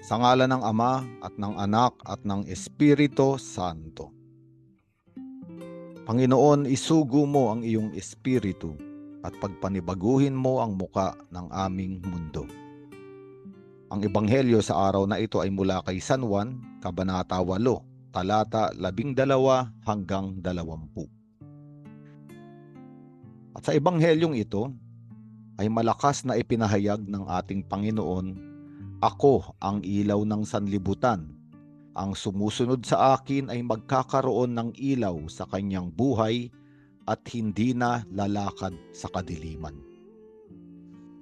Sa ngalan ng Ama at ng Anak at ng Espiritu Santo. Panginoon, isugo mo ang iyong espiritu at pagpanibaguhin mo ang muka ng aming mundo. Ang ebanghelyo sa araw na ito ay mula kay San Juan, Kabanata 8, talata 12 hanggang 20. At sa ebanghelyong ito ay malakas na ipinahayag ng ating Panginoon, "Ako ang ilaw ng sanlibutan. Ang sumusunod sa akin ay magkakaroon ng ilaw sa kanyang buhay at hindi na lalakad sa kadiliman."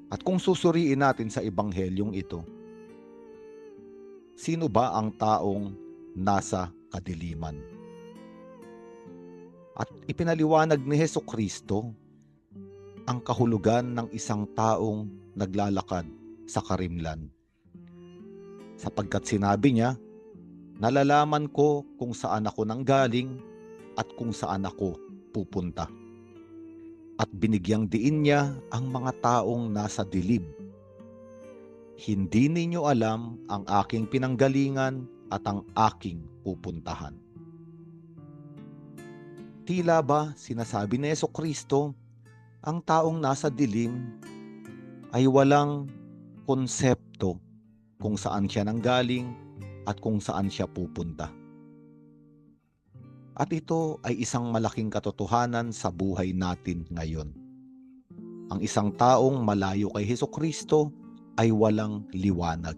At kung susuriin natin sa ebanghelyong ito, sino ba ang taong nasa kadiliman? At ipinaliwanag ni Hesukristo ang kahulugan ng isang taong naglalakad sa karimlan. Sapagkat sinabi niya, "Nalalaman ko kung saan ako nanggaling at kung saan ako pupunta." At binigyang diin niya ang mga taong nasa dilim. "Hindi ninyo alam ang aking pinanggalingan at ang aking pupuntahan." Tila ba sinasabi ni Jesucristo, ang taong nasa dilim ay walang konsepto kung saan siya nanggaling at kung saan siya pupunta. At ito ay isang malaking katotohanan sa buhay natin ngayon. Ang isang taong malayo kay Hesukristo ay walang liwanag.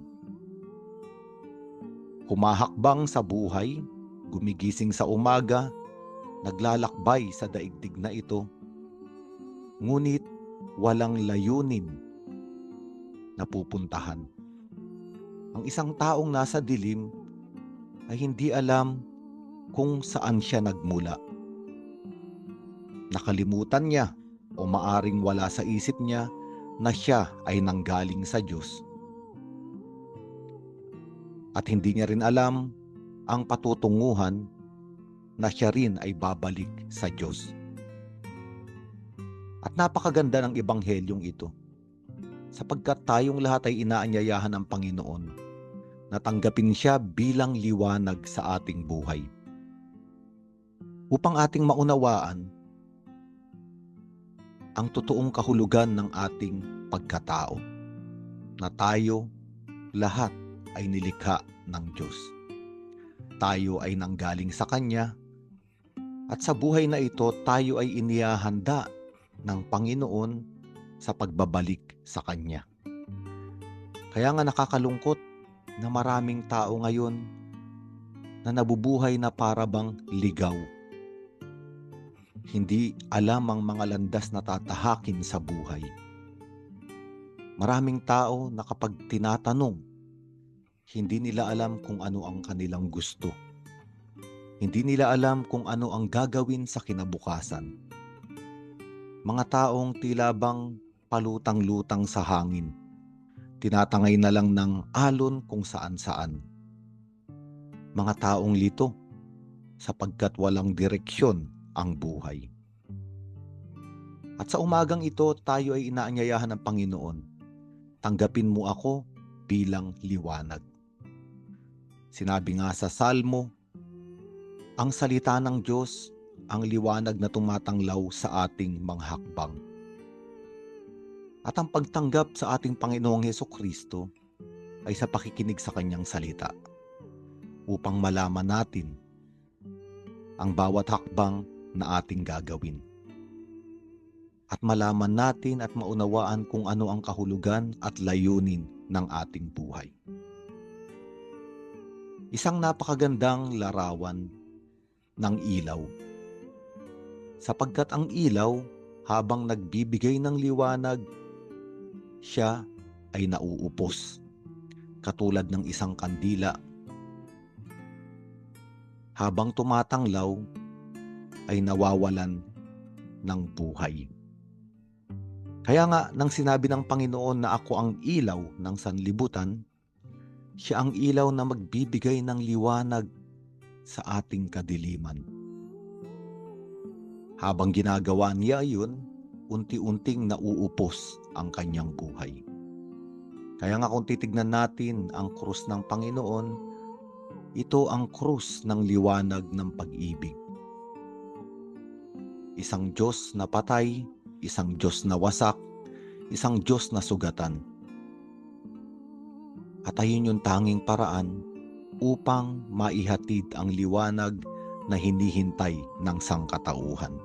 Humahakbang sa buhay, gumigising sa umaga, naglalakbay sa daigdig na ito, ngunit walang layunin na pupuntahan. Ang isang taong nasa dilim ay hindi alam kung saan siya nagmula. Nakalimutan niya o maaring wala sa isip niya na siya ay nanggaling sa Diyos. At hindi niya rin alam ang patutunguhan na siya rin ay babalik sa Diyos. At napakaganda ng ebanghelyong ito, sapagkat tayong lahat ay inaanyayahan ng Panginoon na tanggapin siya bilang liwanag sa ating buhay. Upang ating maunawaan ang totoong kahulugan ng ating pagkatao, na tayo lahat ay nilikha ng Diyos. Tayo ay nanggaling sa Kanya, at sa buhay na ito tayo ay inihahanda ng Panginoon sa pagbabalik sa Kanya. Kaya nga nakakalungkot na maraming tao ngayon na nabubuhay na para bang ligaw. Hindi alam ang mga landas na tatahakin sa buhay. Maraming tao na kapag tinatanong, hindi nila alam kung ano ang kanilang gusto. Hindi nila alam kung ano ang gagawin sa kinabukasan. Mga taong tila bang palutang-lutang sa hangin. Tinatangay na lang ng alon kung saan-saan. Mga taong lito sapagkat walang direksyon ang buhay. At sa umagang ito, tayo ay inaanyayahan ng Panginoon. Tanggapin mo ako bilang liwanag. Sinabi nga sa Salmo, ang salita ng Diyos ang liwanag na tumatanglaw sa ating mga hakbang. At ang pagtanggap sa ating Panginoong Hesukristo ay sa pakikinig sa Kanyang salita, upang malaman natin ang bawat hakbang na ating gagawin. At malaman natin at maunawaan kung ano ang kahulugan at layunin ng ating buhay. Isang napakagandang larawan ng ilaw. Sapagkat ang ilaw, habang nagbibigay ng liwanag, siya ay nauupos, katulad ng isang kandila. Habang tumatanglaw, ay nawawalan ng buhay. Kaya nga, nang sinabi ng Panginoon na ako ang ilaw ng sanlibutan, siya ang ilaw na magbibigay ng liwanag sa ating kadiliman. Habang ginagawa niya yun, unti-unting nauupos ang kanyang buhay. Kaya nga kung titignan natin ang krus ng Panginoon, ito ang krus ng liwanag ng pag-ibig. Isang Diyos na patay, isang Diyos na wasak, isang Diyos na sugatan. At ayun yung tanging paraan upang maihatid ang liwanag na hinihintay ng sangkatauhan.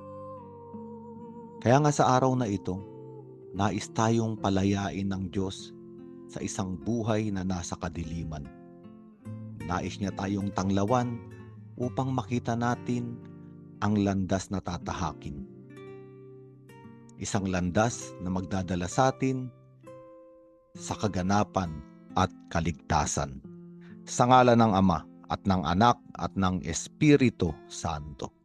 Kaya nga sa araw na ito, nais tayong palayain ng Diyos sa isang buhay na nasa kadiliman. Nais niya tayong tanglawan upang makita natin ang landas na tatahakin. Isang landas na magdadala sa atin sa kaganapan at kaligtasan. Sa ngalan ng Ama at ng Anak at ng Espiritu Santo.